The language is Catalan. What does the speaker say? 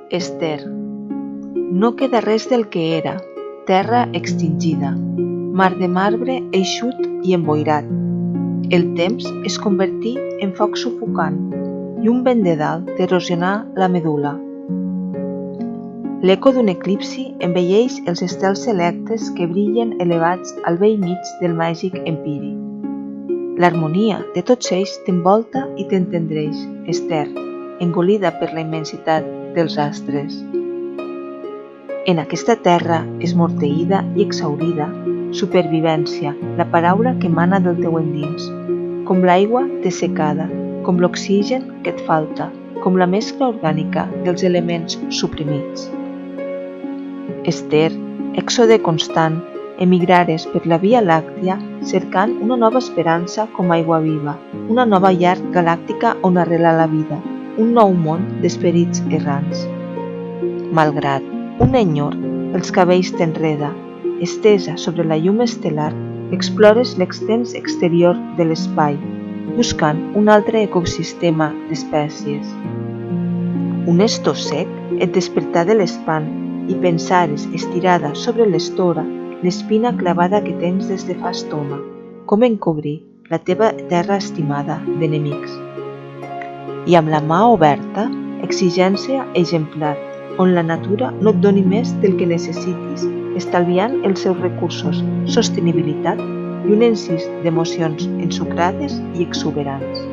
Ester. No queda res del que era, terra extingida, mar de marbre eixut i emboirat. El temps es convertí en foc sufocant i un vent de dalt t'erosionà la medul·la. L'eco d'un eclipsi embelleix els estels selectes que brillen elevats al bell mig del màgic empiri. L'harmonia de tots ells t'envolta i t'entendreix, Ester, engolida per la immensitat dels astres. En aquesta terra esmorteïda i exhaurida, supervivència, la paraula que emana del teu endins, com l'aigua dessecada, com l'oxigen que et falta, com la mescla orgànica dels elements suprimits. Ester, èxode constant, emigrares per la Via Làctia cercant una nova esperança com aigua viva, una nova llar galàctica on arrelar la vida, un nou món d'esperits errants. Malgrat un enyor, els cabells t'enreda, estesa sobre la llum estel·lar, explores l'extens exterior de l'espai, buscant un altre ecosistema d'espècies. Un estó sec et despertà de l'espant i pensares estirada sobre l'estora l'espina clavada que tens des de fa estona, com encobrir la teva terra estimada d'enemics. I amb la mà oberta, exigència exemplar, on la natura no et doni més del que necessitis, estalviant els seus recursos, sostenibilitat i un encís d'emocions ensucrades i exuberants.